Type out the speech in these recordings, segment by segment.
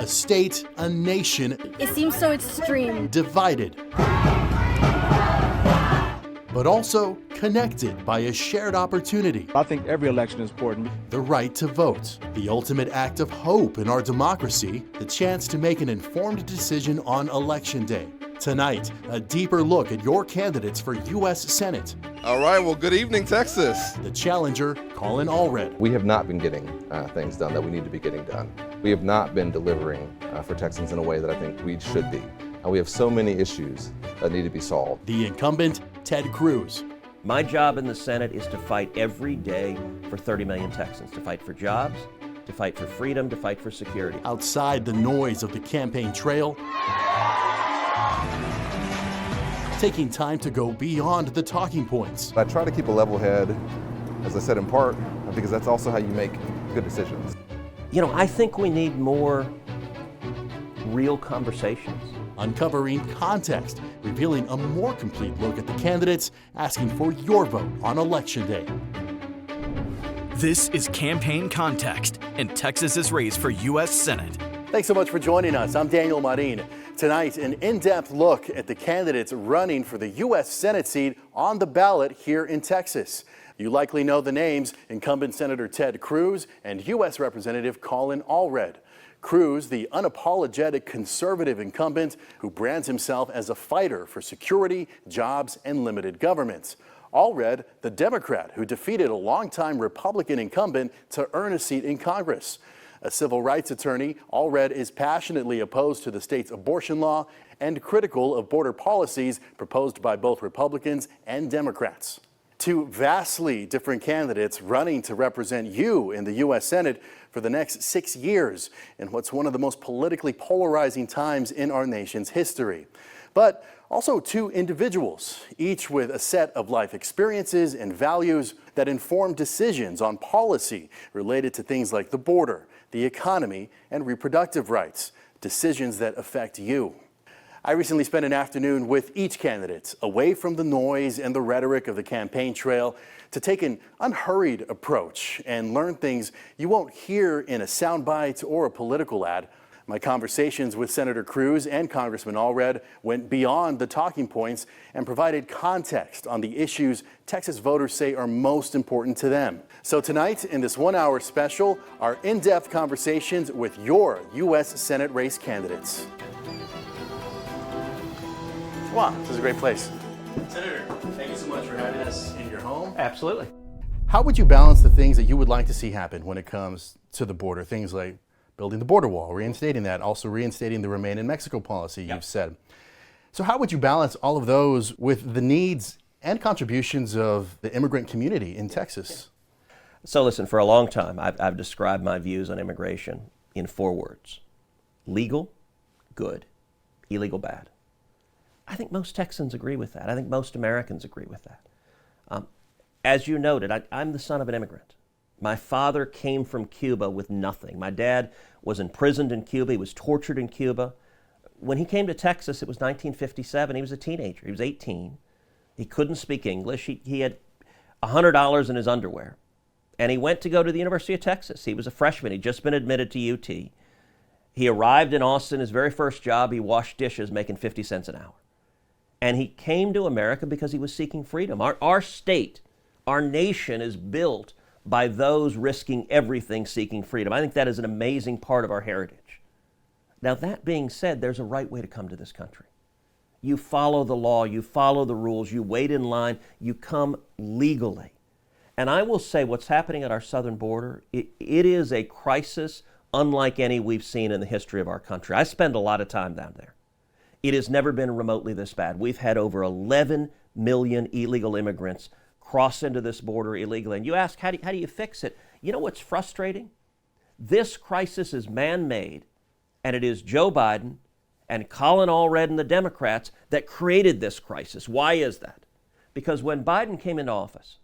A state, a nation. It seems so extreme. Divided. But also connected by a shared opportunity. I think every election is important. The right to vote, the ultimate act of hope in our democracy, the chance to make an informed decision on Election Day. Tonight, a deeper look at your candidates for U.S. Senate. All right, well, good evening, Texas. The challenger, Colin Allred. We have not been getting things done that we need to be getting done. We have not been delivering for Texans in a way that I think we should be. We have so many issues that need to be solved. The incumbent, Ted Cruz. My job in the Senate is to fight every day for 30 million Texans, to fight for jobs, to fight for freedom, to fight for security. Outside the noise of the campaign trail, taking time to go beyond the talking points. I try to keep a level head, as I said, in part, because that's also how you make good decisions. You know, I think we need more real conversations. Uncovering context, revealing a more complete look at the candidates, asking for your vote on Election Day. This is Campaign Context in Texas's race for U.S. Senate. Thanks so much for joining us. I'm Daniel Marin. Tonight, an in-depth look at the candidates running for the U.S. Senate seat on the ballot here in Texas. You likely know the names: incumbent Senator Ted Cruz and U.S. Representative Colin Allred. Cruz, the unapologetic conservative incumbent who brands himself as a fighter for security, jobs, and limited government. Allred, the Democrat who defeated a longtime Republican incumbent to earn a seat in Congress. A civil rights attorney, Allred is passionately opposed to the state's abortion law and critical of border policies proposed by both Republicans and Democrats. Two vastly different candidates running to represent you in the U.S. Senate for the next 6 years in what's one of the most politically polarizing times in our nation's history. But also two individuals, each with a set of life experiences and values that inform decisions on policy related to things like the border, the economy, and reproductive rights, decisions that affect you. I recently spent an afternoon with each candidate, away from the noise and the rhetoric of the campaign trail, to take an unhurried approach and learn things you won't hear in a soundbite or a political ad. My conversations with Senator Cruz and Congressman Allred went beyond the talking points and provided context on the issues Texas voters say are most important to them. So tonight, in this 1-hour special, our in-depth conversations with your U.S. Senate race candidates. Wow, this is a great place. Senator, thank you so much for having us in your home. Absolutely. How would you balance the things that you would like to see happen when it comes to the border? Things like building the border wall, reinstating that, also reinstating the Remain in Mexico policy you've said. So how would you balance all of those with the needs and contributions of the immigrant community in Texas? So listen, for a long time, I've described my views on immigration in 4 words: legal, good; illegal, bad. I think most Texans agree with that. I think most Americans agree with that. As you noted, I'm the son of an immigrant. My father came from Cuba with nothing. My dad was imprisoned in Cuba. He was tortured in Cuba. When he came to Texas, it was 1957. He was a teenager. He was 18. He couldn't speak English. He had $100 in his underwear. And he went to go to the University of Texas. He was a freshman. He'd just been admitted to UT. He arrived in Austin. His very first job, he washed dishes, making 50 cents an hour. And he came to America because he was seeking freedom. Our state, our nation is built by those risking everything seeking freedom. I think that is an amazing part of our heritage. Now, that being said, there's a right way to come to this country. You follow the law, you follow the rules, you wait in line, you come legally. And I will say what's happening at our southern border, it is a crisis unlike any we've seen in the history of our country. I spend a lot of time down there. It has never been remotely this bad. We've had over 11 million illegal immigrants cross into this border illegally. And you ask, how do you fix it? You know what's frustrating? This crisis is man-made, and it is Joe Biden and Colin Allred and the Democrats that created this crisis. Why is that? Because when Biden came into office,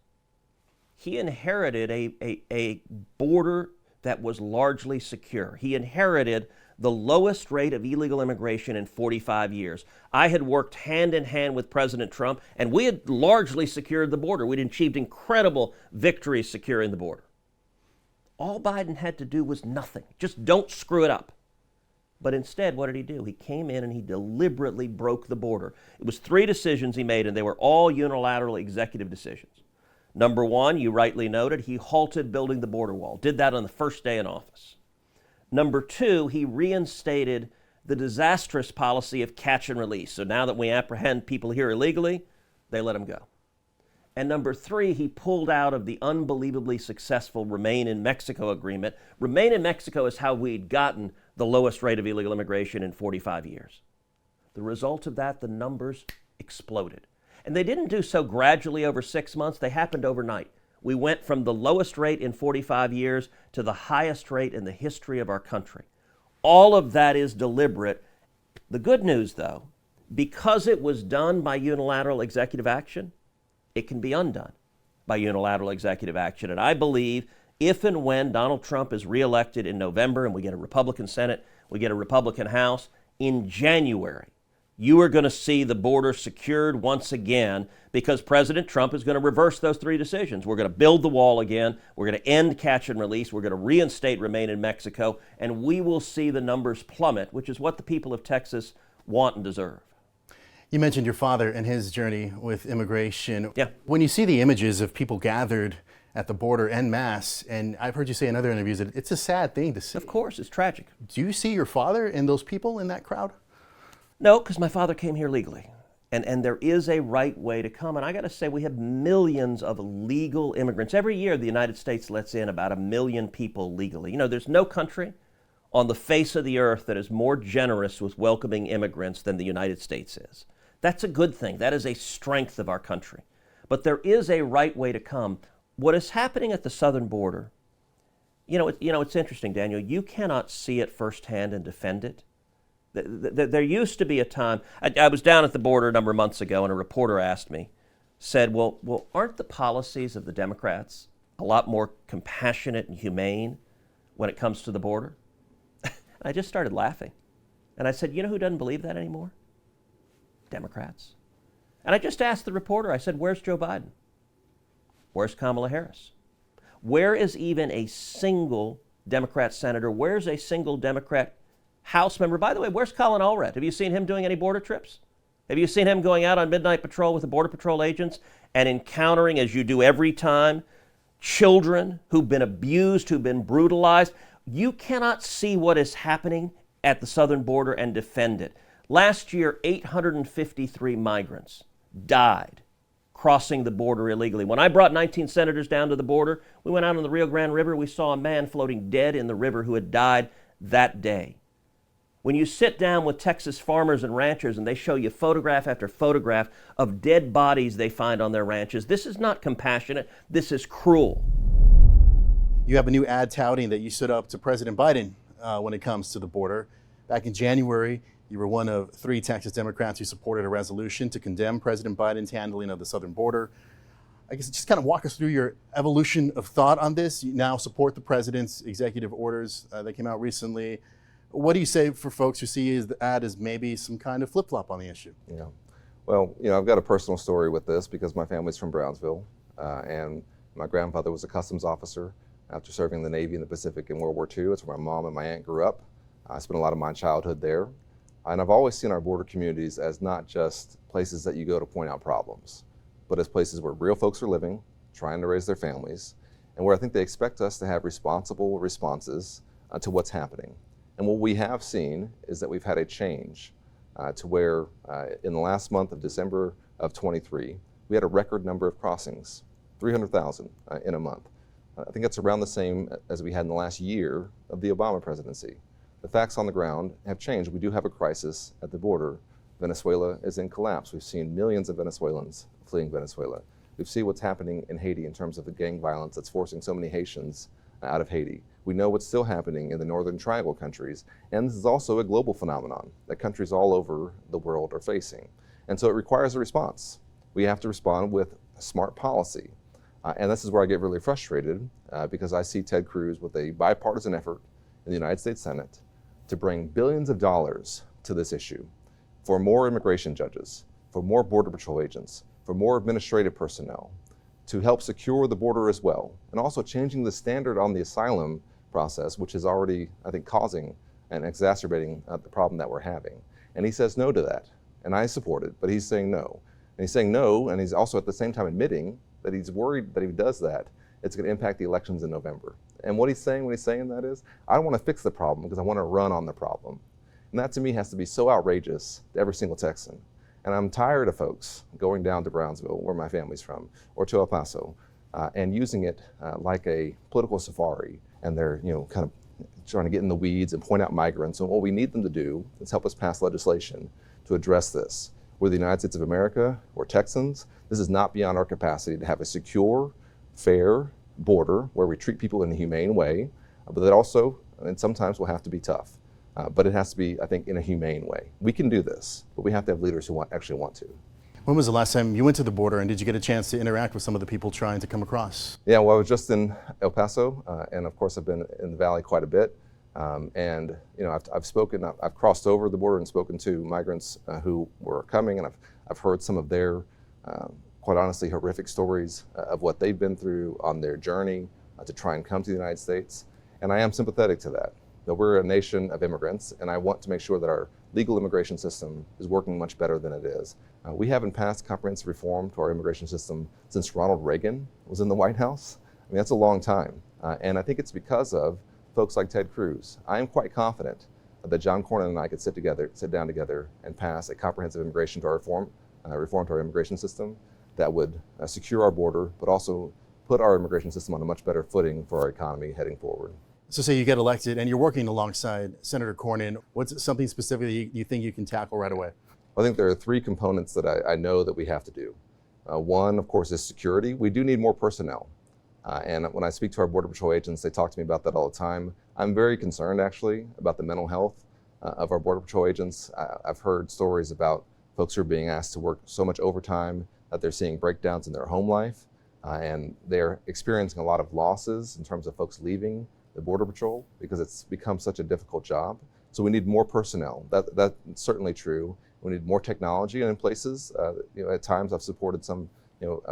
he inherited a border that was largely secure. He inherited the lowest rate of illegal immigration in 45 years. I had worked hand in hand with President Trump, and we had largely secured the border. We'd achieved incredible victories securing the border. All Biden had to do was nothing. Just don't screw it up. But instead, what did he do? He came in and he deliberately broke the border. It was 3 decisions he made, and they were all unilateral executive decisions. Number 1, you rightly noted, he halted building the border wall. Did that on the first day in office. Number 2, he reinstated the disastrous policy of catch and release. So now that we apprehend people here illegally, they let them go. And number 3, he pulled out of the unbelievably successful Remain in Mexico agreement. Remain in Mexico is how we'd gotten the lowest rate of illegal immigration in 45 years. The result of that, the numbers exploded. And they didn't do so gradually over 6 months. They happened overnight. We went from the lowest rate in 45 years to the highest rate in the history of our country. All of that is deliberate. The good news, though, because it was done by unilateral executive action, it can be undone by unilateral executive action. And I believe if and when Donald Trump is reelected in November and we get a Republican Senate, we get a Republican House, in January, you are going to see the border secured once again because President Trump is going to reverse those 3 decisions. We're going to build the wall again. We're going to end catch and release. We're going to reinstate Remain in Mexico. And we will see the numbers plummet, which is what the people of Texas want and deserve. You mentioned your father and his journey with immigration. Yeah. When you see the images of people gathered at the border en masse, and I've heard you say in other interviews that it's a sad thing to see. Of course, it's tragic. Do you see your father and those people in that crowd? No, because my father came here legally. And there is a right way to come. And I got to say, we have millions of legal immigrants. Every year, the United States lets in about 1 million people legally. You know, there's no country on the face of the earth that is more generous with welcoming immigrants than the United States is. That's a good thing. That is a strength of our country. But there is a right way to come. What is happening at the southern border, it's interesting, Daniel. You cannot see it firsthand and defend it. There used to be a time, I was down at the border a number of months ago, and a reporter asked me, said, well, aren't the policies of the Democrats a lot more compassionate and humane when it comes to the border? I just started laughing. And I said, you know who doesn't believe that anymore? Democrats. And I just asked the reporter, I said, where's Joe Biden? Where's Kamala Harris? Where is even a single Democrat senator? Where's a single Democrat House member? By the way, where's Colin Allred? Have you seen him doing any border trips? Have you seen him going out on midnight patrol with the Border Patrol agents and encountering, as you do every time, children who've been abused, who've been brutalized? You cannot see what is happening at the southern border and defend it. Last year, 853 migrants died crossing the border illegally. When I brought 19 senators down to the border, we went out on the Rio Grande River. We saw a man floating dead in the river who had died that day. When you sit down with Texas farmers and ranchers and they show you photograph after photograph of dead bodies they find on their ranches, this is not compassionate. This is cruel. You have a new ad touting that you stood up to President Biden when it comes to the border. Back in January, you were one of 3 Texas Democrats who supported a resolution to condemn President Biden's handling of the southern border. I guess just kind of walk us through your evolution of thought on this. You now support the president's executive orders that came out recently. What do you say for folks who see the ad as maybe some kind of flip-flop on the issue? Yeah. Well, I've got a personal story with this because my family's from Brownsville, and my grandfather was a customs officer after serving in the Navy in the Pacific in World War II. It's where my mom and my aunt grew up. I spent a lot of my childhood there. And I've always seen our border communities as not just places that you go to point out problems, but as places where real folks are living, trying to raise their families, and where I think they expect us to have responsible responses to what's happening. And what we have seen is that we've had a change to where in the last month of December of 23, we had a record number of crossings, 300,000 in a month. I think that's around the same as we had in the last year of the Obama presidency. The facts on the ground have changed. We do have a crisis at the border. Venezuela is in collapse. We've seen millions of Venezuelans fleeing Venezuela. We've seen what's happening in Haiti in terms of the gang violence that's forcing so many Haitians out of Haiti. We know what's still happening in the Northern Triangle countries, and this is also a global phenomenon that countries all over the world are facing. And so it requires a response. We have to respond with smart policy. And this is where I get really frustrated because I see Ted Cruz with a bipartisan effort in the United States Senate to bring billions of dollars to this issue for more immigration judges, for more Border Patrol agents, for more administrative personnel, to help secure the border as well, and also changing the standard on the asylum process, which is already, I think, causing and exacerbating the problem that we're having. And he says no to that. And I support it, but he's saying no. And he's saying no, and he's also at the same time admitting that he's worried that if he does that, it's going to impact the elections in November. And what he's saying when he's saying that is, I don't want to fix the problem because I want to run on the problem. And that to me has to be so outrageous to every single Texan. And I'm tired of folks going down to Brownsville, where my family's from, or to El Paso, and using it like a political safari. And they're, kind of trying to get in the weeds and point out migrants. And what we need them to do is help us pass legislation to address this. We're the United States of America, we're Texans. This is not beyond our capacity to have a secure, fair border where we treat people in a humane way, but that also, and sometimes will have to be tough. But it has to be, I think, in a humane way. We can do this, but we have to have leaders who actually want to. When was the last time you went to the border, and did you get a chance to interact with some of the people trying to come across? Yeah, well, I was just in El Paso, and of course I've been in the Valley quite a bit. And I've crossed over the border and spoken to migrants who were coming, and I've heard some of their, quite honestly, horrific stories of what they've been through on their journey to try and come to the United States. And I am sympathetic to that. That we're a nation of immigrants, and I want to make sure that our legal immigration system is working much better than it is. We haven't passed comprehensive reform to our immigration system since Ronald Reagan was in the White House. I mean, that's a long time. And I think it's because of folks like Ted Cruz. I am quite confident that John Cornyn and I could sit down together and pass a comprehensive reform to our immigration system that would secure our border, but also put our immigration system on a much better footing for our economy heading forward. So say you get elected and you're working alongside Senator Cornyn. What's something specifically you think you can tackle right away? I think there are three components that I know that we have to do. One, of course, is security. We do need more personnel. And when I speak to our Border Patrol agents, they talk to me about that all the time. I'm very concerned, actually, about the mental health of our Border Patrol agents. I've heard stories about folks who are being asked to work so much overtime that they're seeing breakdowns in their home life. And they're experiencing a lot of losses in terms of folks leaving the Border Patrol because it's become such a difficult job. So we need more personnel. That's certainly true. We need more technology, and in places, at times I've supported some,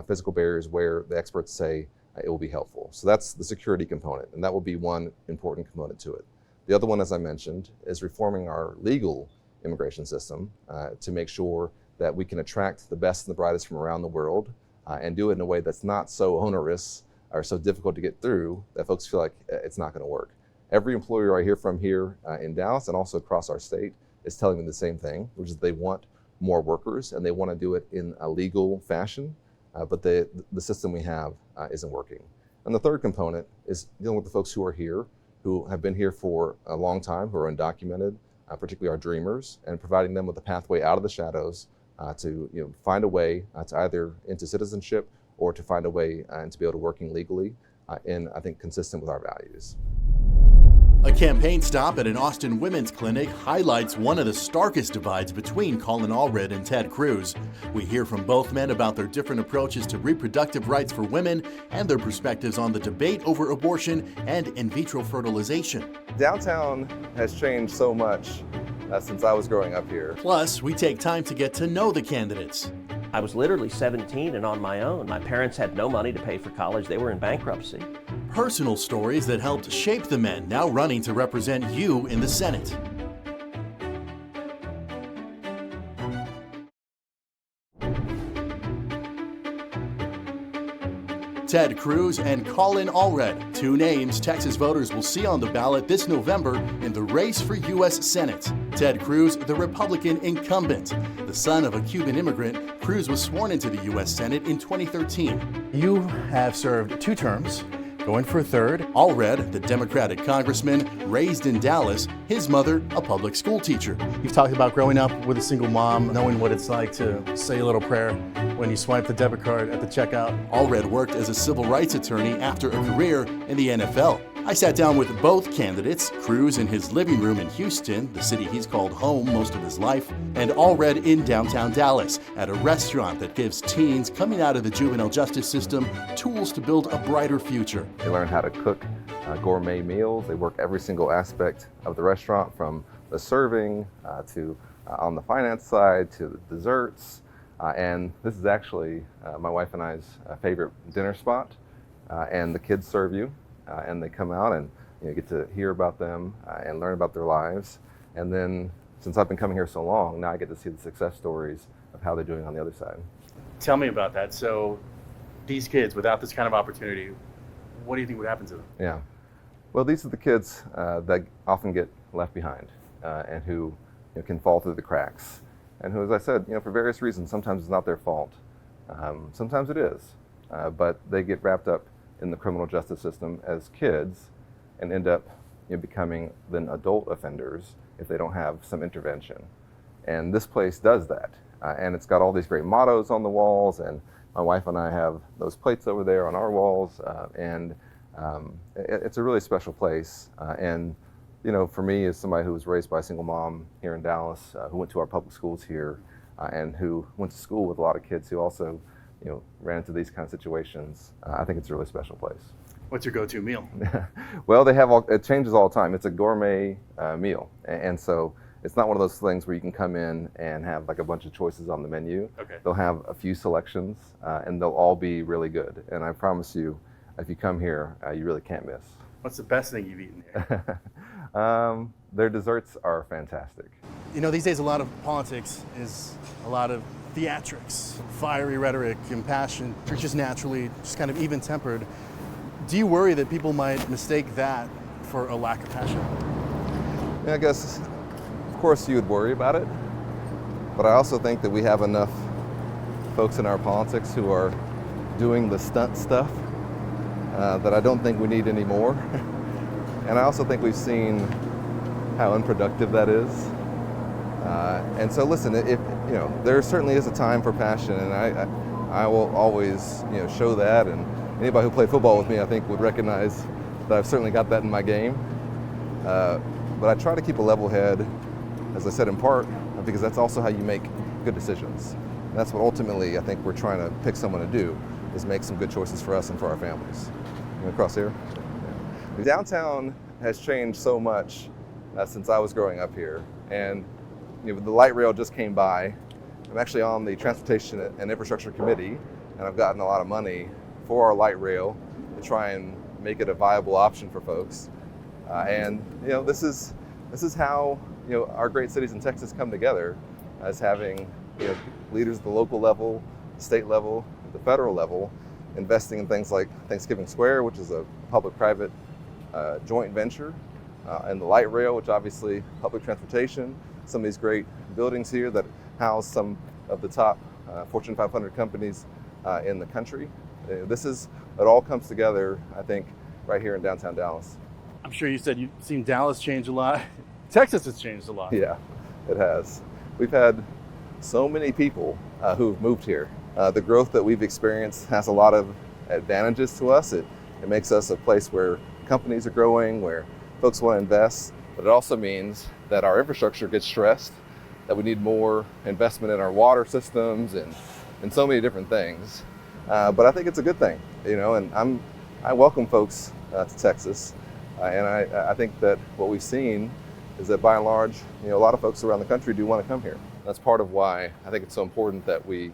physical barriers where the experts say it will be helpful. So that's the security component, and that will be one important component to it. The other one, as I mentioned, is reforming our legal immigration system to make sure that we can attract the best and the brightest from around the world and do it in a way that's not so onerous or so difficult to get through that folks feel like it's not going to work. Every employer I hear from here in Dallas and also across our state is telling me the same thing, which is they want more workers and they want to do it in a legal fashion, but the system we have isn't working. And the third component is dealing with the folks who are here, who have been here for a long time, who are undocumented, particularly our dreamers, and providing them with a pathway out of the shadows to find a way to either into citizenship or to find a way and to be able to working legally and I think consistent with our values. A campaign stop at an Austin women's clinic highlights one of the starkest divides between Colin Allred and Ted Cruz. We hear from both men about their different approaches to reproductive rights for women and their perspectives on the debate over abortion and in vitro fertilization. Downtown has changed so much since I was growing up here. Plus, we take time to get to know the candidates. I was literally 17 and on my own. My parents had no money to pay for college. They were in bankruptcy. Personal stories that helped shape the men now running to represent you in the Senate. Ted Cruz and Colin Allred, two names Texas voters will see on the ballot this November in the race for U.S. Senate. Ted Cruz, the Republican incumbent. The son of a Cuban immigrant, Cruz was sworn into the U.S. Senate in 2013. You have served 2 terms. Going for a third, Allred, the Democratic congressman, raised in Dallas, his mother, a public school teacher. You've talked about growing up with a single mom, knowing what it's like to say a little prayer when you swipe the debit card at the checkout. Allred worked as a civil rights attorney after a career in the NFL. I sat down with both candidates, Cruz in his living room in Houston, the city he's called home most of his life, and Allred in downtown Dallas at a restaurant that gives teens coming out of the juvenile justice system tools to build a brighter future. They learn how to cook gourmet meals. They work every single aspect of the restaurant, from the serving to on the finance side to the desserts. And this is actually my wife and I's favorite dinner spot. And the kids serve you. And they come out and get to hear about them and learn about their lives. And then since I've been coming here so long, now I get to see the success stories of how they're doing on the other side. Tell me about that. So these kids, without this kind of opportunity, what do you think would happen to them? Yeah. Well, these are the kids that often get left behind and who can fall through the cracks. And who, as I said, for various reasons, sometimes it's not their fault. Sometimes it is. But they get wrapped up in the criminal justice system as kids and end up becoming then adult offenders if they don't have some intervention. And this place does that. And it's got all these great mottos on the walls, and my wife and I have those plates over there on our walls, and it's a really special place. And for me, as somebody who was raised by a single mom here in Dallas, who went to our public schools here, and who went to school with a lot of kids who also ran into these kind of situations, I think it's a really special place. What's your go-to meal? Well, it changes all the time. It's a gourmet meal, and so it's not one of those things where you can come in and have like a bunch of choices on the menu. Okay. They'll have a few selections, and they'll all be really good. And I promise you, if you come here, you really can't miss. What's the best thing you've eaten here? Their desserts are fantastic. These days a lot of politics is a lot of theatrics, fiery rhetoric, impassioned, or just naturally just kind of even-tempered. Do you worry that people might mistake that for a lack of passion? I guess, of course, you would worry about it, but I also think that we have enough folks in our politics who are doing the stunt stuff that I don't think we need any more. And I also think we've seen how unproductive that is. And so listen, there certainly is a time for passion, and I will always show that, and anybody who played football with me I think would recognize that I've certainly got that in my game. But I try to keep a level head, as I said, in part because that's also how you make good decisions. And that's what ultimately I think we're trying to pick someone to do, is make some good choices for us and for our families. Across here. Yeah. Downtown has changed so much since I was growing up here, and the light rail just came by. I'm actually on the Transportation and Infrastructure Committee, and I've gotten a lot of money for our light rail to try and make it a viable option for folks. And this is how our great cities in Texas come together, as having leaders at the local level, the state level, the federal level, investing in things like Thanksgiving Square, which is a public-private joint venture, and the light rail, which obviously public transportation, some of these great buildings here that house some of the top Fortune 500 companies in the country. It all comes together, I think, right here in downtown Dallas. I'm sure you said you've seen Dallas change a lot. Texas has changed a lot. Yeah, it has. We've had so many people who've moved here. The growth that we've experienced has a lot of advantages to us. It makes us a place where companies are growing, where folks want to invest, but it also means that our infrastructure gets stressed, that we need more investment in our water systems and so many different things. But I think it's a good thing, and I welcome folks to Texas, and I think that what we've seen is that by and large, a lot of folks around the country do want to come here. That's part of why I think it's so important that we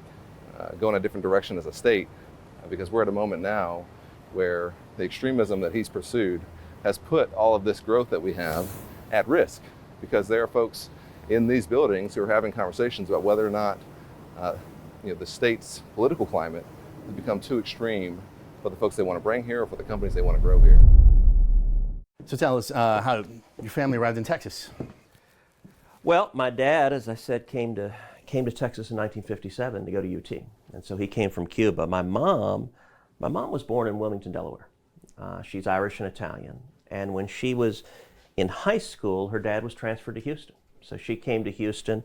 go in a different direction as a state, because we're at a moment now where the extremism that he's pursued has put all of this growth that we have at risk, because there are folks in these buildings who are having conversations about whether or not the state's political climate has become too extreme for the folks they want to bring here or for the companies they want to grow here. So tell us how your family arrived in Texas. Well, my dad, as I said, came to Texas in 1957 to go to UT, and so he came from Cuba. My mom was born in Wilmington, Delaware. She's Irish and Italian, and when she was in high school, her dad was transferred to Houston. So she came to Houston,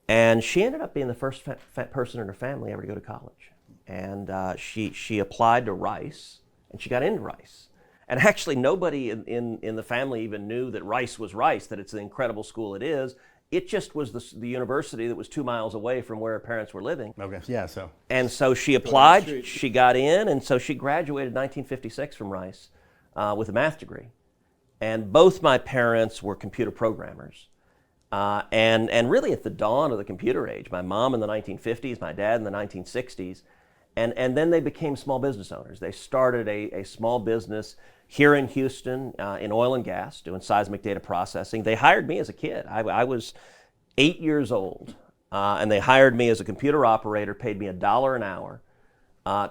and she ended up being the first person in her family ever to go to college. And she applied to Rice, and she got into Rice. And actually, nobody in the family even knew that Rice was Rice, that it's the incredible school it is. It just was the university that was 2 miles away from where her parents were living. Okay, yeah, so. And so she applied, she got in, and so she graduated in 1956 from Rice with a math degree. And both my parents were computer programmers. And really at the dawn of the computer age, my mom in the 1950s, my dad in the 1960s, and then they became small business owners. They started a small business here in Houston in oil and gas, doing seismic data processing. They hired me as a kid. I was 8 years old, and they hired me as a computer operator, paid me $1 an hour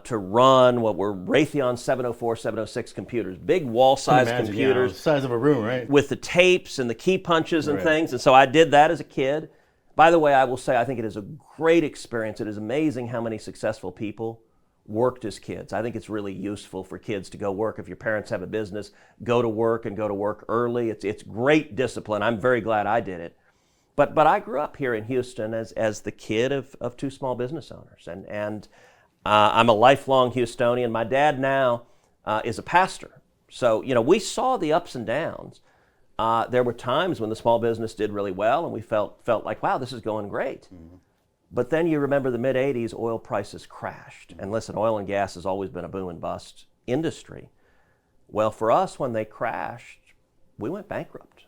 to run what were Raytheon 704, 706 computers, big wall-sized computers. Size of a room, right? With the tapes and the key punches and things. And so I did that as a kid. By the way, I will say I think it is a great experience. It is amazing how many successful people worked as kids. I think it's really useful for kids to go work. If your parents have a business, go to work and go to work early. It's great discipline. I'm very glad I did it. But I grew up here in Houston as the kid of two small business owners. And I'm a lifelong Houstonian. My dad now is a pastor. So, we saw the ups and downs. There were times when the small business did really well and we felt like, wow, this is going great. Mm-hmm. But then you remember the mid-'80s, oil prices crashed. And listen, oil and gas has always been a boom and bust industry. Well, for us, when they crashed, we went bankrupt.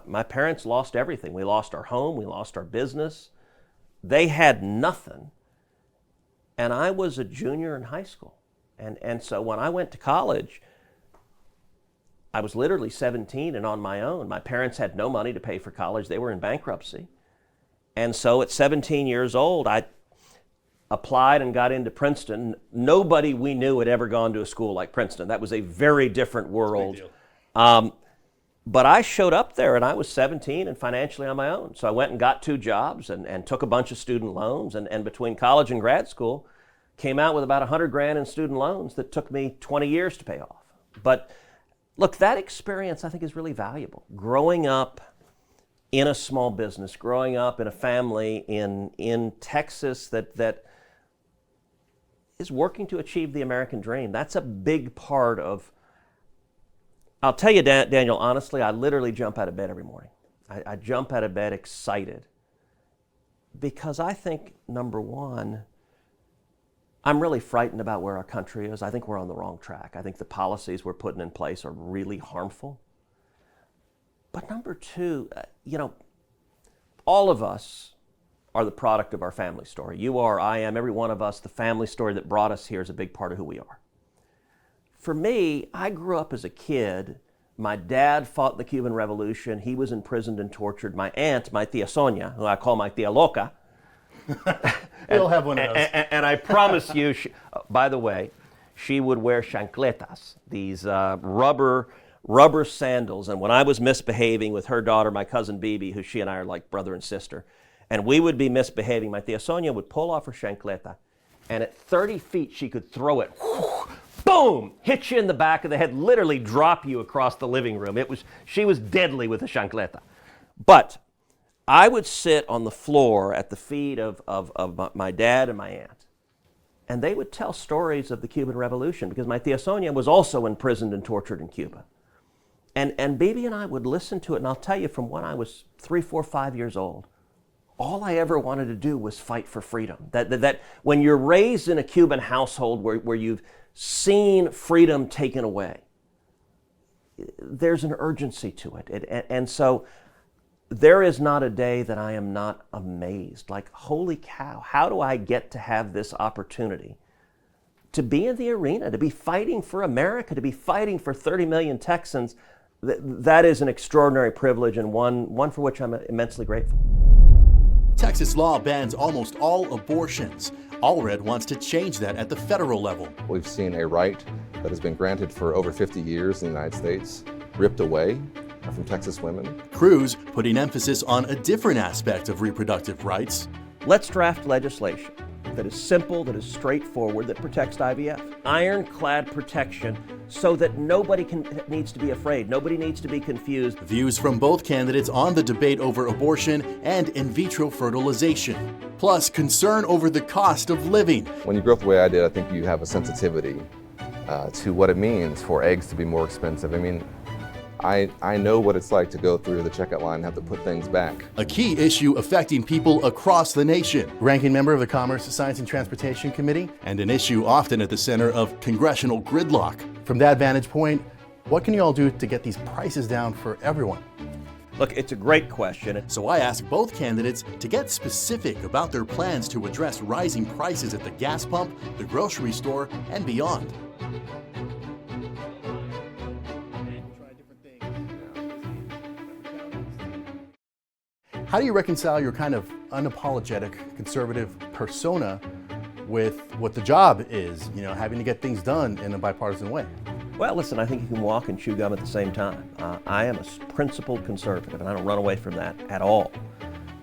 My parents lost everything. We lost our home, we lost our business. They had nothing. And I was a junior in high school. And so when I went to college, I was literally 17 and on my own. My parents had no money to pay for college. They were in bankruptcy. And so at 17 years old, I applied and got into Princeton. Nobody we knew had ever gone to a school like Princeton. That was a very different world. But I showed up there and I was 17 and financially on my own. So I went and got 2 jobs and took a bunch of student loans. And between college and grad school, came out with about $100,000 in student loans that took me 20 years to pay off. But look, that experience I think is really valuable. Growing up in a small business, growing up in a family in Texas that is working to achieve the American dream. That's a big part of, I'll tell you, Daniel, honestly, I literally jump out of bed every morning. I jump out of bed excited because I think, number one, I'm really frightened about where our country is. I think we're on the wrong track. I think the policies we're putting in place are really harmful. But number two, all of us are the product of our family story. You are, I am, every one of us. The family story that brought us here is a big part of who we are. For me, I grew up as a kid. My dad fought in the Cuban Revolution. He was imprisoned and tortured. My aunt, my tia Sonia, who I call my tia Loca. We'll have one of those. And I promise you, by the way, she would wear chancletas, these rubber sandals. And when I was misbehaving with her daughter, my cousin Bibi, who she and I are like brother and sister, and we would be misbehaving, my tia Sonia would pull off her chancleta, and at 30 feet she could throw it, boom, hit you in the back of the head, literally drop you across the living room. She was deadly with a chancleta. But I would sit on the floor at the feet of my dad and my aunt, and they would tell stories of the Cuban Revolution because my tia Sonia was also imprisoned and tortured in Cuba. And Bibi and I would listen to it, and I'll tell you, from when I was 3, 4, 5 years old, all I ever wanted to do was fight for freedom. That when you're raised in a Cuban household where you've seen freedom taken away, there's an urgency to it. And so there is not a day that I am not amazed. Like, holy cow, how do I get to have this opportunity to be in the arena, to be fighting for America, to be fighting for 30 million Texans? That is an extraordinary privilege and one for which I'm immensely grateful. Texas law bans almost all abortions. Allred wants to change that at the federal level. We've seen a right that has been granted for over 50 years in the United States ripped away from Texas women. Cruz putting emphasis on a different aspect of reproductive rights. Let's draft legislation that is simple, that is straightforward, that protects IVF. Ironclad protection so that nobody needs to be afraid. Nobody needs to be confused. Views from both candidates on the debate over abortion and in vitro fertilization. Plus, concern over the cost of living. When you grow up the way I did, I think you have a sensitivity to what it means for eggs to be more expensive. I mean, I know what it's like to go through the checkout line and have to put things back. A key issue affecting people across the nation. Ranking member of the Commerce, Science, and Transportation Committee, and an issue often at the center of congressional gridlock. From that vantage point, what can you all do to get these prices down for everyone? Look, it's a great question. So I asked both candidates to get specific about their plans to address rising prices at the gas pump, the grocery store, and beyond. How do you reconcile your kind of unapologetic conservative persona with what the job is, having to get things done in a bipartisan way? Well, listen, I think you can walk and chew gum at the same time. I am a principled conservative, and I don't run away from that at all.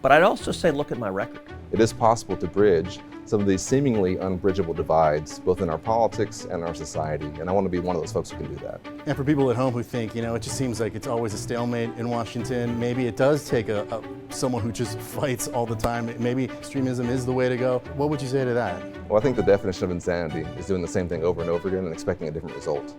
But I'd also say, look at my record. It is possible to bridge some of these seemingly unbridgeable divides, both in our politics and our society, and I want to be one of those folks who can do that. And for people at home who think, it just seems like it's always a stalemate in Washington, maybe it does take someone who just fights all the time. Maybe extremism is the way to go. What would you say to that? Well, I think the definition of insanity is doing the same thing over and over again and expecting a different result.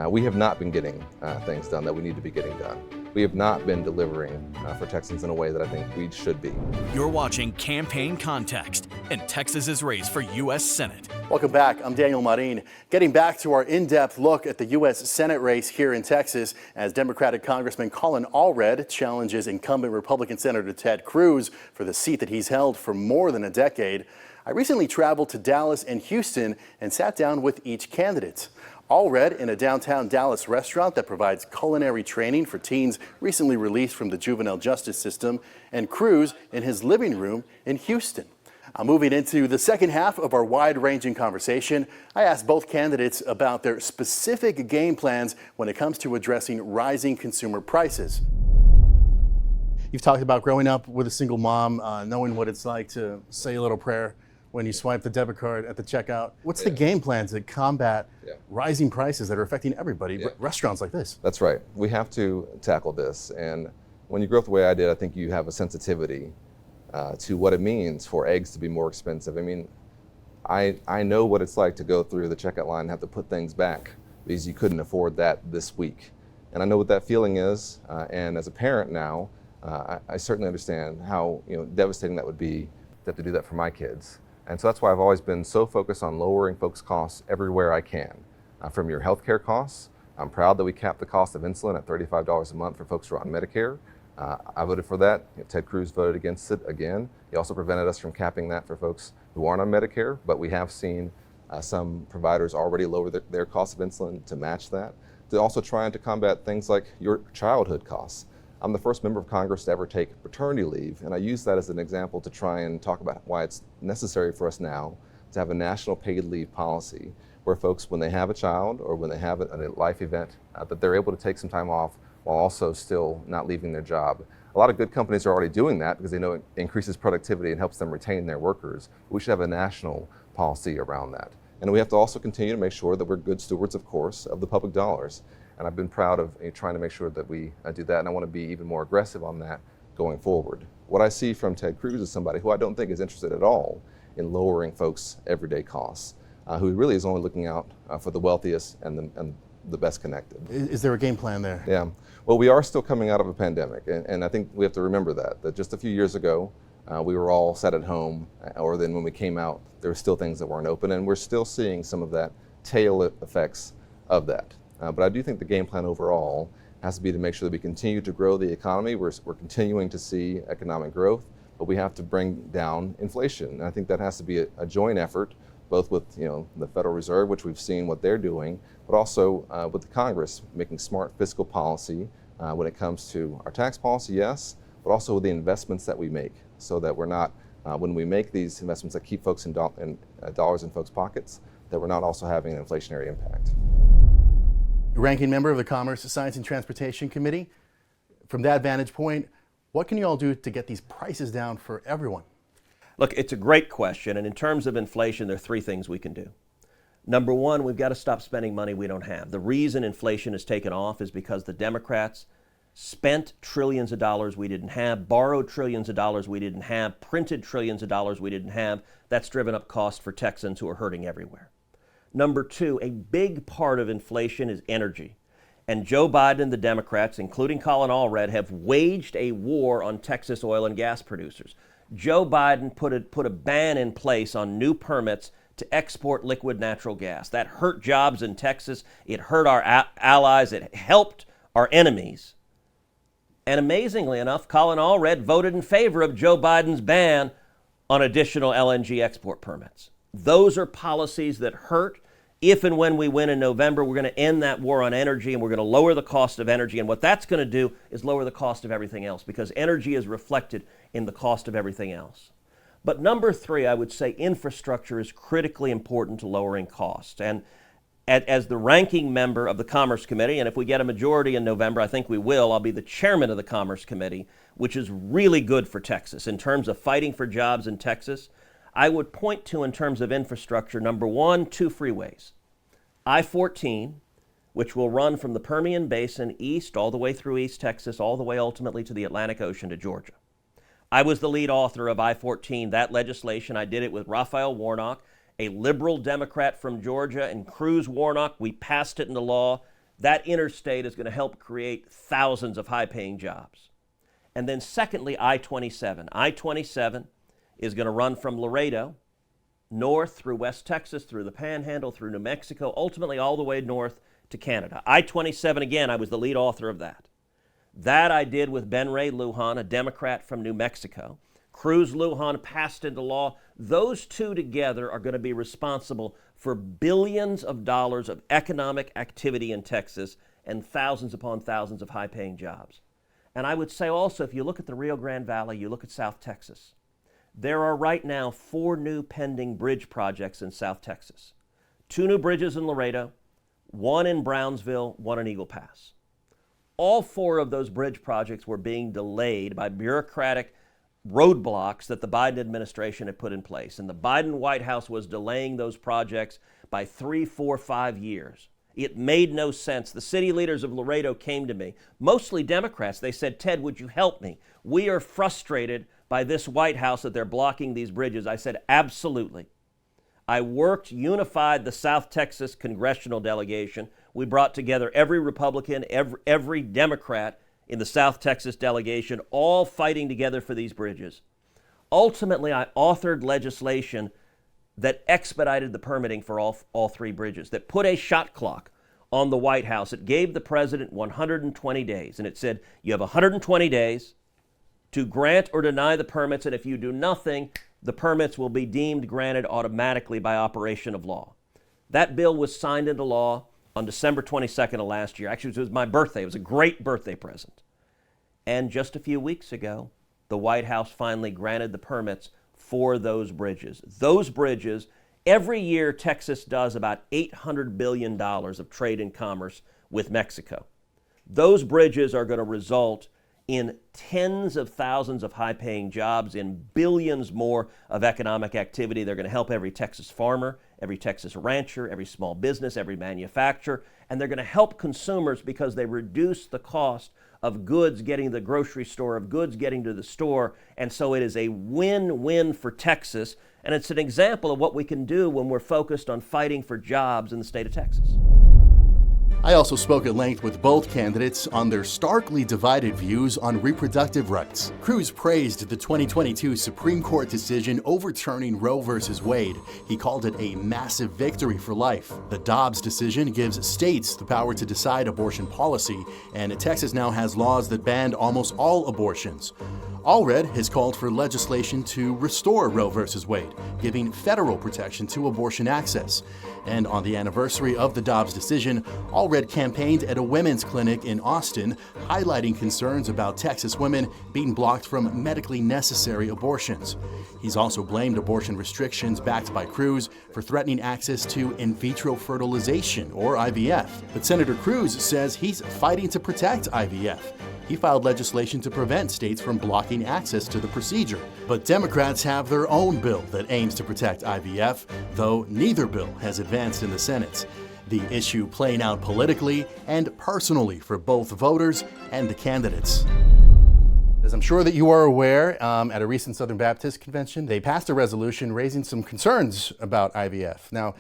We have not been getting things done that we need to be getting done. We have not been delivering for Texans in a way that I think we should be. You're watching Campaign Context in Texas's race for U.S. Senate. Welcome back. I'm Daniel Marin. Getting back to our in-depth look at the U.S. Senate race here in Texas as Democratic Congressman Colin Allred challenges incumbent Republican Senator Ted Cruz for the seat that he's held for more than a decade. I recently traveled to Dallas and Houston and sat down with each candidate. Allred in a downtown Dallas restaurant that provides culinary training for teens recently released from the juvenile justice system, and Cruz in his living room in Houston. Moving into the second half of our wide-ranging conversation, I asked both candidates about their specific game plans when it comes to addressing rising consumer prices. You've talked about growing up with a single mom, knowing what it's like to say a little prayer when you swipe the debit card at the checkout. What's the game plan to combat rising prices that are affecting everybody, restaurants like this? That's right. We have to tackle this. And when you grow up the way I did, I think you have a sensitivity to what it means for eggs to be more expensive. I mean, I know what it's like to go through the checkout line and have to put things back because you couldn't afford that this week. And I know what that feeling is. And as a parent now, I certainly understand how devastating that would be to have to do that for my kids. And so that's why I've always been so focused on lowering folks' costs everywhere I can. From your healthcare costs, I'm proud that we capped the cost of insulin at $35 a month for folks who are on Medicare. I voted for that. Ted Cruz voted against it again. He also prevented us from capping that for folks who aren't on Medicare, but we have seen some providers already lower their cost of insulin to match that. They're also trying to combat things like your childhood costs. I'm the first member of Congress to ever take paternity leave, and I use that as an example to try and talk about why it's necessary for us now to have a national paid leave policy where folks, when they have a child or when they have a life event, that they're able to take some time off while also still not leaving their job. A lot of good companies are already doing that because they know it increases productivity and helps them retain their workers. We should have a national policy around that. And we have to also continue to make sure that we're good stewards, of course, of the public dollars. And I've been proud of trying to make sure that we do that, and I want to be even more aggressive on that going forward. What I see from Ted Cruz is somebody who I don't think is interested at all in lowering folks' everyday costs, who really is only looking out for the wealthiest and the best connected. Is there a game plan there? Yeah. Well, we are still coming out of a pandemic, and I think we have to remember that just a few years ago, we were all sat at home, or then when we came out, there were still things that weren't open, and we're still seeing some of that tail effects of that. But I do think the game plan overall has to be to make sure that we continue to grow the economy. We're continuing to see economic growth, but we have to bring down inflation. And I think that has to be a joint effort, both with the Federal Reserve, which we've seen what they're doing, but also with the Congress making smart fiscal policy when it comes to our tax policy, yes, but also with the investments that we make, so that we're not, when we make these investments that keep folks in dollars in folks' pockets, that we're not also having an inflationary impact. Ranking member of the Commerce, Science, and Transportation Committee, from that vantage point, what can you all do to get these prices down for everyone? Look, it's a great question, and in terms of inflation, there are three things we can do. Number one, we've got to stop spending money we don't have. The reason inflation has taken off is because the Democrats spent trillions of dollars we didn't have, borrowed trillions of dollars we didn't have, printed trillions of dollars we didn't have. That's driven up costs for Texans who are hurting everywhere. Number two, a big part of inflation is energy. And Joe Biden and the Democrats, including Colin Allred, have waged a war on Texas oil and gas producers. Joe Biden put a ban in place on new permits to export liquid natural gas. That hurt jobs in Texas. It hurt our allies. It helped our enemies. And amazingly enough, Colin Allred voted in favor of Joe Biden's ban on additional LNG export permits. Those are policies that hurt. if and when we win in November, we're going to end that war on energy and we're going to lower the cost of energy. And what that's going to do is lower the cost of everything else, because energy is reflected in the cost of everything else. But number 3, I would say infrastructure is critically important to lowering costs. And as the ranking member of the Commerce Committee, and if we get a majority in November, I think we will, I'll be the chairman of the Commerce Committee, which is really good for Texas in terms of fighting for jobs in Texas. I would point to, in terms of infrastructure, number 1, 2 freeways. I-14, which will run from the Permian Basin east all the way through East Texas, all the way ultimately to the Atlantic Ocean to Georgia. I was the lead author of I-14, that legislation. I did it with Raphael Warnock, a liberal Democrat from Georgia, and Cruz Warnock. We passed it into law. That interstate is going to help create thousands of high-paying jobs. And then secondly, I-27. I-27 is going to run from Laredo north through West Texas, through the Panhandle, through New Mexico, ultimately all the way north to Canada. I-27, again, I was the lead author of that. That I did with Ben Ray Lujan, a Democrat from New Mexico. Cruz Lujan passed into law. Those two together are going to be responsible for billions of dollars of economic activity in Texas and thousands upon thousands of high-paying jobs. And I would say also, if you look at the Rio Grande Valley, you look at South Texas, there are right now 4 new pending bridge projects in South Texas. 2 new bridges in Laredo, 1 in Brownsville, 1 in Eagle Pass. All 4 of those bridge projects were being delayed by bureaucratic roadblocks that the Biden administration had put in place. And the Biden White House was delaying those projects by 3, 4, 5 years. It made no sense. The city leaders of Laredo came to me, mostly Democrats. They said, "Ted, would you help me? We are frustrated by this White House that they're blocking these bridges." I said, "Absolutely." I unified the South Texas congressional delegation. We brought together every Republican, every Democrat in the South Texas delegation, all fighting together for these bridges. Ultimately, I authored legislation that expedited the permitting for all 3 bridges, that put a shot clock on the White House. It gave the president 120 days, and it said, you have 120 days to grant or deny the permits, and if you do nothing, the permits will be deemed granted automatically by operation of law. That bill was signed into law on December 22nd of last year. Actually, it was my birthday. It was a great birthday present. And just a few weeks ago, the White House finally granted the permits for those bridges. Those bridges, every year Texas does about $800 billion of trade and commerce with Mexico. Those bridges are going to result in tens of thousands of high-paying jobs, in billions more of economic activity. They're going to help every Texas farmer, every Texas rancher, every small business, every manufacturer, and they're going to help consumers because they reduce the cost of goods getting to the grocery store, of goods getting to the store, and so it is a win-win for Texas, and it's an example of what we can do when we're focused on fighting for jobs in the state of Texas. I also spoke at length with both candidates on their starkly divided views on reproductive rights. Cruz praised the 2022 Supreme Court decision overturning Roe v. Wade. He called it a massive victory for life. The Dobbs decision gives states the power to decide abortion policy, and Texas now has laws that ban almost all abortions. Allred has called for legislation to restore Roe v. Wade, giving federal protection to abortion access. And on the anniversary of the Dobbs decision, Allred campaigned at a women's clinic in Austin, highlighting concerns about Texas women being blocked from medically necessary abortions. He's also blamed abortion restrictions backed by Cruz for threatening access to in vitro fertilization, or IVF. But Senator Cruz says he's fighting to protect IVF. He filed legislation to prevent states from blocking access to the procedure. But Democrats have their own bill that aims to protect IVF, though neither bill has advanced in the Senate. The issue playing out politically and personally for both voters and the candidates. As I'm sure that you are aware, at a recent Southern Baptist convention, they passed a resolution raising some concerns about IVF. Now,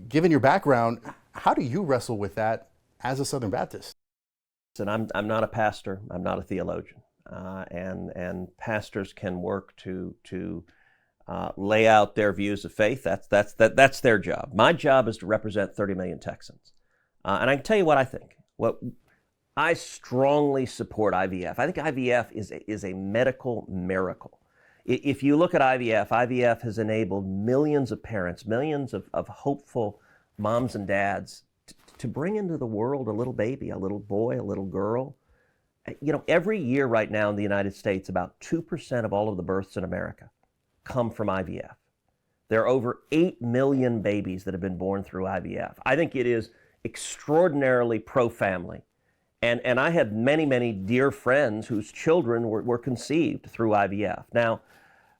given your background, how do you wrestle with that as a Southern Baptist? And I'm not a pastor. I'm not a theologian. And pastors can work to lay out their views of faith. That's their job. My job is to represent 30 million Texans. And I can tell you what I think. I strongly support IVF. I think IVF is a medical miracle. If you look at IVF, IVF has enabled millions of parents, millions of hopeful moms and dads to bring into the world a little baby, a little boy, a little girl. You know, every year right now in the United States, about 2% of all of the births in America come from IVF. There are over 8 million babies that have been born through IVF. I think it is extraordinarily pro-family. And I have many, many dear friends whose children were conceived through IVF. Now,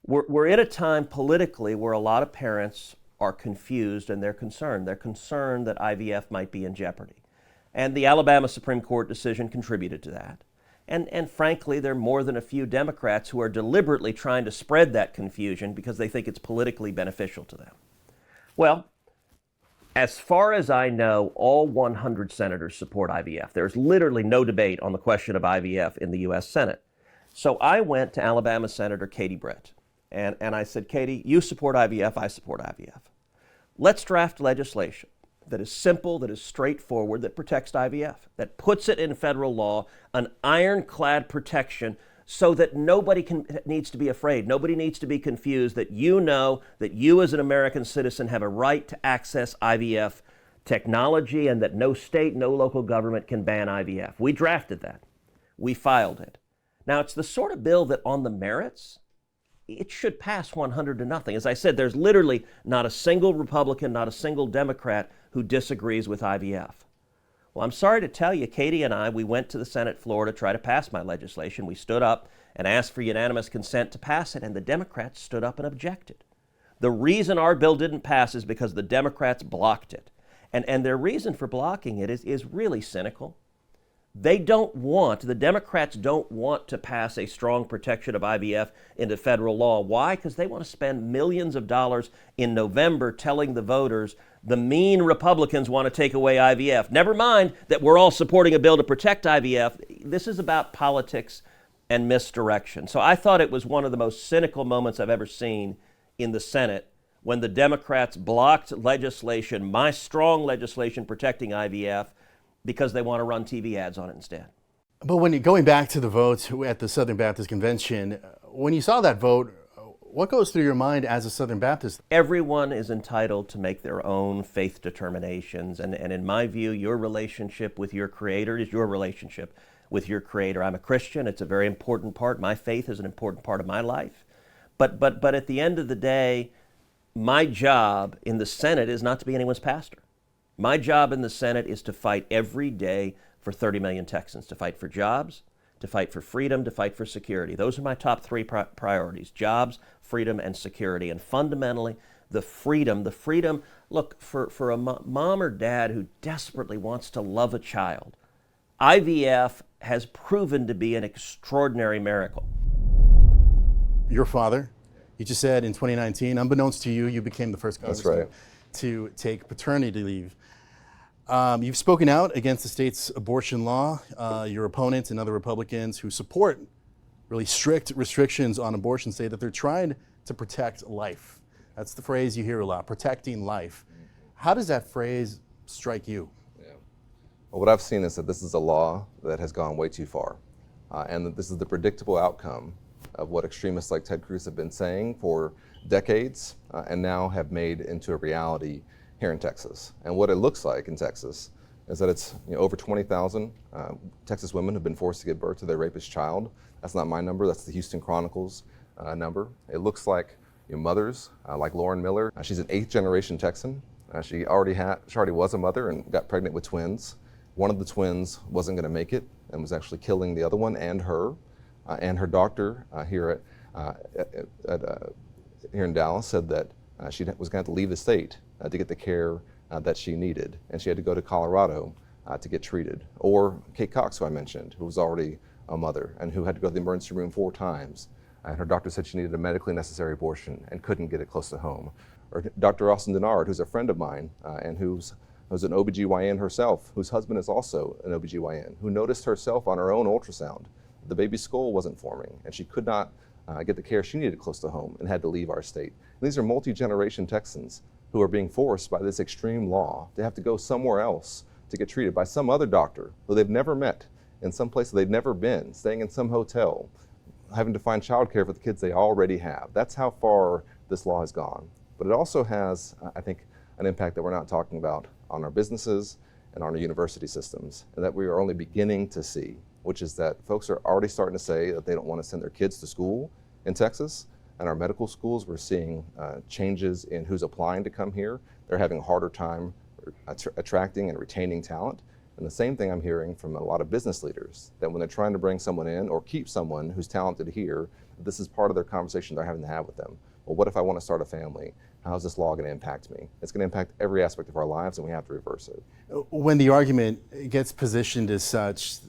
we're at a time politically where a lot of parents are confused and they're concerned. They're concerned that IVF might be in jeopardy. And the Alabama Supreme Court decision contributed to that. And frankly, there are more than a few Democrats who are deliberately trying to spread that confusion because they think it's politically beneficial to them. Well, as far as I know, all 100 senators support IVF. There's literally no debate on the question of IVF in the U.S. Senate. So I went to Alabama Senator Katie Britt, and I said, Katie, you support IVF, I support IVF. Let's draft legislation that is simple, that is straightforward, that protects IVF, that puts it in federal law, an ironclad protection so that nobody needs to be afraid. Nobody needs to be confused that you know that you as an American citizen have a right to access IVF technology and that no state, no local government can ban IVF. We drafted that. We filed it. Now, it's the sort of bill that on the merits, it should pass 100-0. As I said, there's literally not a single Republican, not a single Democrat who disagrees with IVF. Well, I'm sorry to tell you, Katie and I, we went to the Senate floor to try to pass my legislation. We stood up and asked for unanimous consent to pass it, and the Democrats stood up and objected. The reason our bill didn't pass is because the Democrats blocked it. And their reason for blocking it is really cynical. The Democrats don't want to pass a strong protection of IVF into federal law. Why? Because they want to spend millions of dollars in November telling the voters the mean Republicans want to take away IVF. Never mind that we're all supporting a bill to protect IVF. This is about politics and misdirection. So I thought it was one of the most cynical moments I've ever seen in the Senate when the Democrats blocked legislation, my strong legislation protecting IVF, because they want to run TV ads on it instead. But when you're going back to the vote at the Southern Baptist Convention, when you saw that vote, what goes through your mind as a Southern Baptist? Everyone is entitled to make their own faith determinations. And in my view, your relationship with your Creator is your relationship with your Creator. I'm a Christian. It's a very important part. My faith is an important part of my life. But at the end of the day, my job in the Senate is not to be anyone's pastor. My job in the Senate is to fight every day for 30 million Texans, to fight for jobs, to fight for freedom, to fight for security. Those are my top three priorities: jobs, freedom, and security. And fundamentally, the freedom, look, for a mom or dad who desperately wants to love a child, IVF has proven to be an extraordinary miracle. Your father, you just said in 2019, unbeknownst to you, you became the first congressman to take paternity leave. You've spoken out against the state's abortion law. Your opponents and other Republicans who support really strict restrictions on abortion say that they're trying to protect life. That's the phrase you hear a lot, protecting life. How does that phrase strike you? Well, what I've seen is that this is a law that has gone way too far, and that this is the predictable outcome of what extremists like Ted Cruz have been saying for decades and now have made into a reality here in Texas. And what it looks like in Texas is that it's over 20,000 Texas women have been forced to give birth to their rapist child. That's not my number, that's the Houston Chronicle's number. It looks like mothers like Lauren Miller. She's an 8th generation Texan. She already was a mother and got pregnant with twins. One of the twins wasn't going to make it and was actually killing the other one and her. And her doctor here in Dallas said that she was going to have to leave the state to get the care that she needed. And she had to go to Colorado to get treated. Or Kate Cox, who I mentioned, who was already a mother and who had to go to the emergency room 4 times. And her doctor said she needed a medically necessary abortion and couldn't get it close to home. Or Dr. Austin Denard, who's a friend of mine and who's an OBGYN herself, whose husband is also an OBGYN, who noticed herself on her own ultrasound. The baby's skull wasn't forming and she could not get the care she needed close to home and had to leave our state. And these are multi-generation Texans who are being forced by this extreme law to have to go somewhere else to get treated by some other doctor who they've never met, in some place they've never been, staying in some hotel, having to find childcare for the kids they already have. That's how far this law has gone. But it also has, I think, an impact that we're not talking about on our businesses and on our university systems, and that we are only beginning to see, which is that folks are already starting to say that they don't want to send their kids to school in Texas. And our medical schools, we're seeing changes in who's applying to come here. They're having a harder time attracting and retaining talent. And the same thing I'm hearing from a lot of business leaders, that when they're trying to bring someone in or keep someone who's talented here, this is part of their conversation they're having to have with them. Well, what if I want to start a family? How is this law going to impact me? It's going to impact every aspect of our lives, and we have to reverse it. When the argument gets positioned as such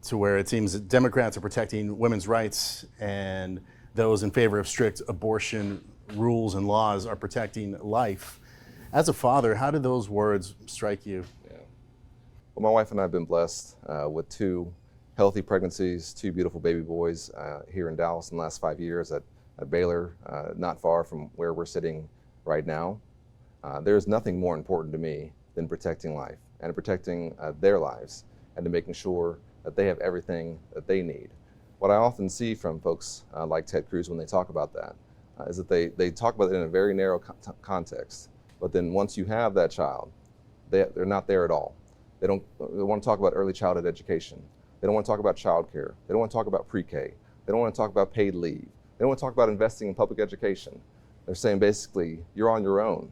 to where it seems that Democrats are protecting women's rights and those in favor of strict abortion rules and laws are protecting life, as a father, how do those words strike you? Yeah. Well, my wife and I have been blessed with 2 healthy pregnancies, 2 beautiful baby boys here in Dallas in the last 5 years at Baylor, not far from where we're sitting right now. There's nothing more important to me than protecting life and protecting their lives and to making sure that they have everything that they need. What I often see from folks like Ted Cruz when they talk about that is that they talk about it in a very narrow context, but then once you have that child, they're not there at all. They want to talk about early childhood education. They don't want to talk about childcare. They don't want to talk about pre-K. They don't want to talk about paid leave. They don't want to talk about investing in public education. They're saying basically, you're on your own.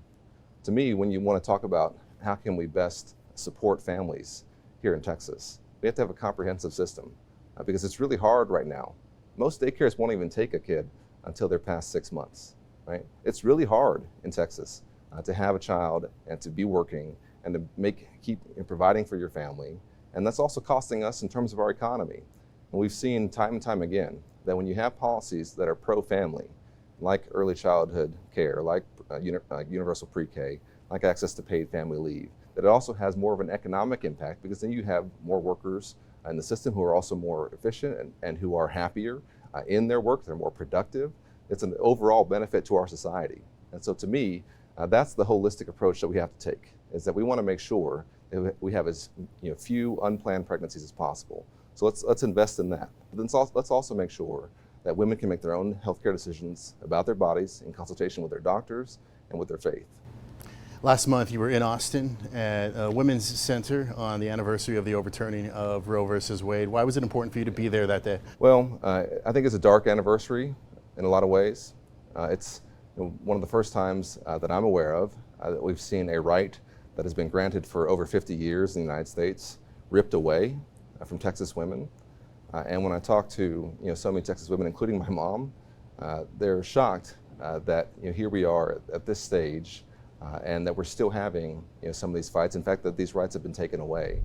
To me, when you want to talk about how can we best support families here in Texas, we have to have a comprehensive system because it's really hard right now. Most daycares won't even take a kid until they're past 6 months, right? It's really hard in Texas to have a child and to be working and to keep providing for your family. And that's also costing us in terms of our economy. And we've seen time and time again that when you have policies that are pro-family, like early childhood care, like universal pre-K, like access to paid family leave, that it also has more of an economic impact because then you have more workers in the system who are also more efficient and who are happier in their work, they're more productive. It's an overall benefit to our society. And so to me, that's the holistic approach that we have to take, is that we want to make sure that we have as few unplanned pregnancies as possible. So let's invest in that. But then let's also make sure that women can make their own healthcare decisions about their bodies in consultation with their doctors and with their faith. Last month, you were in Austin at a women's center on the anniversary of the overturning of Roe versus Wade. Why was it important for you to be there that day? Well, I think it's a dark anniversary in a lot of ways. It's one of the first times that I'm aware of that we've seen a right that has been granted for over 50 years in the United States ripped away from Texas women. And when I talk to so many Texas women, including my mom, they're shocked that here we are at this stage and that we're still having some of these fights. In fact, that these rights have been taken away.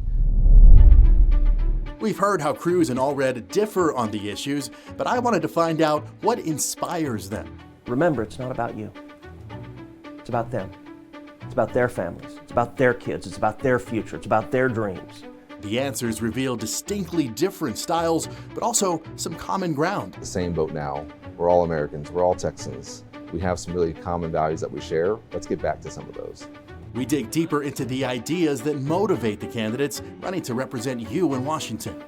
We've heard how Cruz and Allred differ on the issues, but I wanted to find out what inspires them. Remember, it's not about you. It's about them. It's about their families. It's about their kids. It's about their future. It's about their dreams. The answers reveal distinctly different styles, but also some common ground. The same boat now. We're all Americans. We're all Texans. We have some really common values that we share. Let's get back to some of those. We dig deeper into the ideas that motivate the candidates running to represent you in Washington.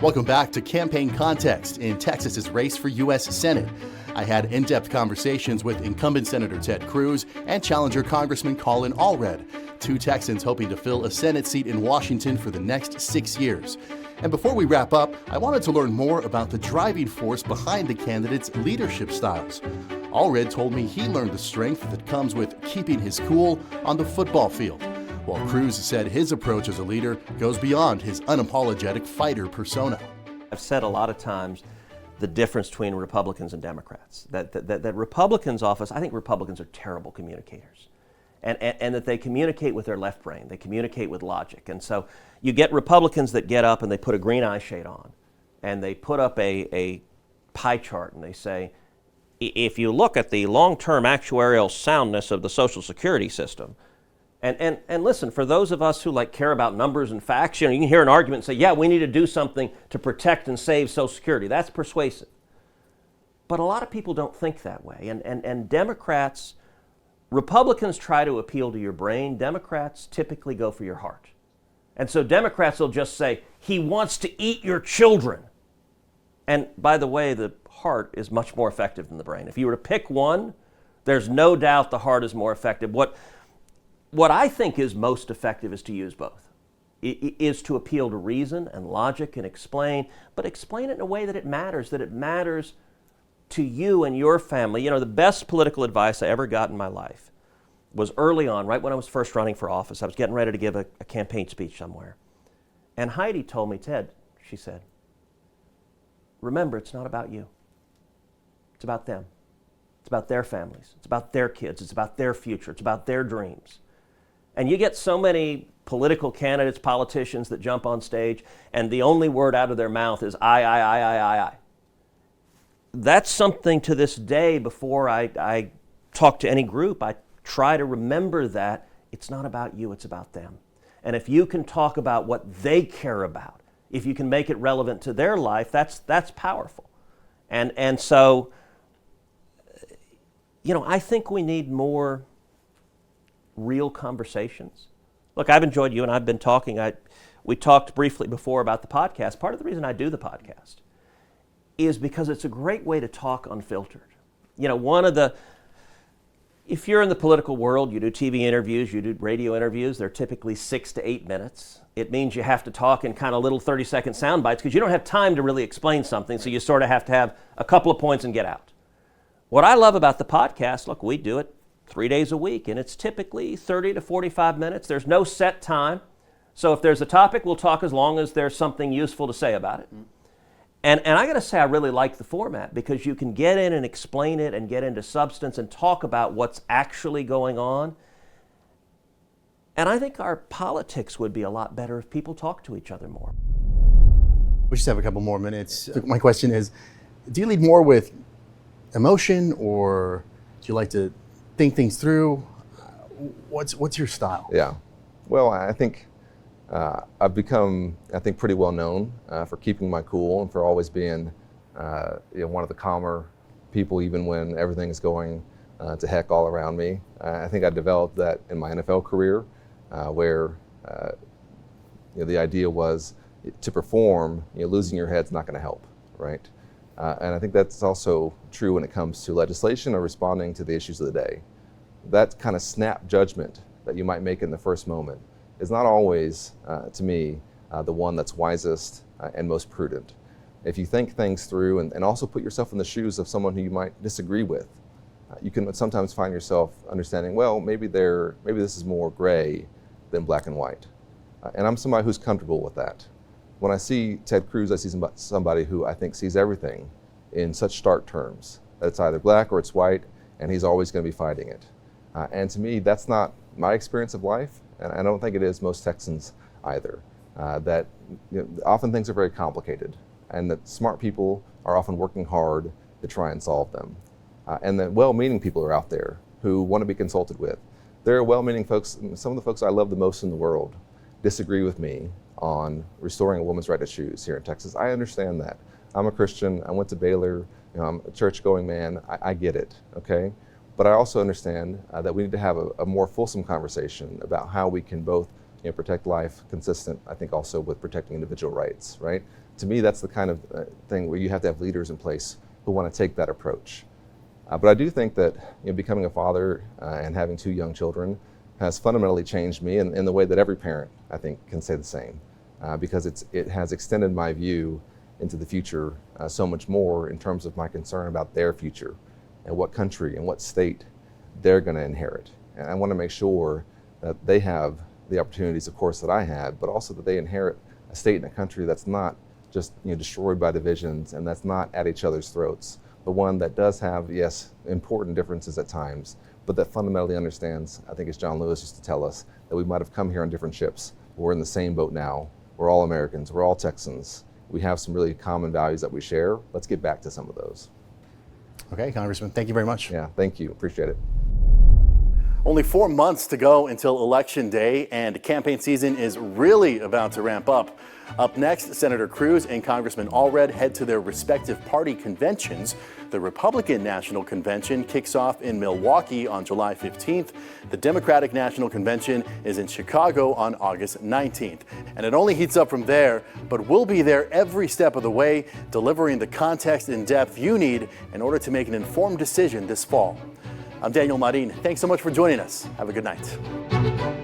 Welcome back to Campaign Context in Texas's race for U.S. Senate. I had in-depth conversations with incumbent Senator Ted Cruz and challenger Congressman Colin Allred, 2 Texans hoping to fill a Senate seat in Washington for the next 6 years. And before we wrap up, I wanted to learn more about the driving force behind the candidates' leadership styles. Allred told me he learned the strength that comes with keeping his cool on the football field, while Cruz said his approach as a leader goes beyond his unapologetic fighter persona. I've said a lot of times the difference between Republicans and Democrats, that Republicans' office, I think Republicans are terrible communicators, and that they communicate with their left brain, they communicate with logic. And so you get Republicans that get up and they put a green eye shade on, and they put up a pie chart and they say, if you look at the long-term actuarial soundness of the Social Security system, and listen, for those of us who care about numbers and facts, you can hear an argument and say, yeah, we need to do something to protect and save Social Security. That's persuasive. But a lot of people don't think that way. And Democrats Republicans try to appeal to your brain. Democrats typically go for your heart. And so Democrats will just say, he wants to eat your children. And by the way, the heart is much more effective than the brain. If you were to pick one, there's no doubt the heart is more effective. What I think is most effective is to use both. It is to appeal to reason and logic and explain, but explain it in a way that it matters to you and your family. You know, the best political advice I ever got in my life was early on, right when I was first running for office. I was getting ready to give a campaign speech somewhere. And Heidi told me, Ted, she said, remember, it's not about you. It's about them. It's about their families. It's about their kids. It's about their future. It's about their dreams. And you get so many political candidates, politicians that jump on stage, and the only word out of their mouth is I. That's something to this day, before I talk to any group, I try to remember that it's not about you, it's about them. And if you can talk about what they care about, if you can make it relevant to their life, that's powerful. And so, you know, I think we need more real conversations. Look, I've enjoyed you and I've been talking. We talked briefly before about the podcast. Part of the reason I do the podcast is because it's a great way to talk unfiltered. You know, if you're in the political world, you do TV interviews, you do radio interviews, they're typically 6 to 8 minutes. It means you have to talk in kind of little 30-second sound bites because you don't have time to really explain something, so you sort of have to have a couple of points and get out. What I love about the podcast, look, we do it 3 days a week, and it's typically 30 to 45 minutes. There's no set time. So if there's a topic, we'll talk as long as there's something useful to say about it. And I got to say, I really like the format because you can get in and explain it and get into substance and talk about what's actually going on. And I think our politics would be a lot better if people talk to each other more. We just have a couple more minutes. My question is, do you lead more with emotion, or do you like to think things through? What's your style? Yeah. Well, I think I've become, pretty well known for keeping my cool and for always being one of the calmer people, even when everything is going to heck all around me. I think I developed that in my NFL career, where the idea was to perform, losing your head's not going to help, right? And I think that's also true when it comes to legislation or responding to the issues of the day. That kind of snap judgment that you might make in the first moment is not always, to me, the one that's wisest and most prudent. If you think things through and also put yourself in the shoes of someone who you might disagree with, you can sometimes find yourself understanding, well, maybe this is more gray than black and white. And I'm somebody who's comfortable with that. When I see Ted Cruz, I see somebody who I think sees everything in such stark terms, that it's either black or it's white, and he's always going to be fighting it. And to me, that's not my experience of life, and I don't think it is most Texans either. That often things are very complicated, and that smart people are often working hard to try and solve them. And that well-meaning people are out there who want to be consulted with. There are well-meaning folks, some of the folks I love the most in the world disagree with me on restoring a woman's right to choose here in Texas. I understand that. I'm a Christian, I went to Baylor, I'm a church-going man, I get it, okay? But I also understand that we need to have a more fulsome conversation about how we can both protect life, consistent, I think, also with protecting individual rights, right? To me, that's the kind of thing where you have to have leaders in place who want to take that approach. But I do think that becoming a father and having 2 young children has fundamentally changed me in the way that every parent, I think, can say the same. Because it has extended my view into the future so much more in terms of my concern about their future and what country and what state they're going to inherit. And I want to make sure that they have the opportunities, of course, that I had, but also that they inherit a state and a country that's not just destroyed by divisions and that's not at each other's throats, but one that does have, yes, important differences at times, but that fundamentally understands, I think as John Lewis used to tell us, that we might have come here on different ships, but we're in the same boat now. We're all Americans, we're all Texans. We have some really common values that we share. Let's get back to some of those. Okay, Congressman, thank you very much. Yeah, thank you, appreciate it. Only 4 months to go until Election Day, and campaign season is really about to ramp up. Up next, Senator Cruz and Congressman Allred head to their respective party conventions. The Republican National Convention kicks off in Milwaukee on July 15th. The Democratic National Convention is in Chicago on August 19th. And it only heats up from there, but we'll be there every step of the way, delivering the context and depth you need in order to make an informed decision this fall. I'm Daniel Marin. Thanks so much for joining us. Have a good night.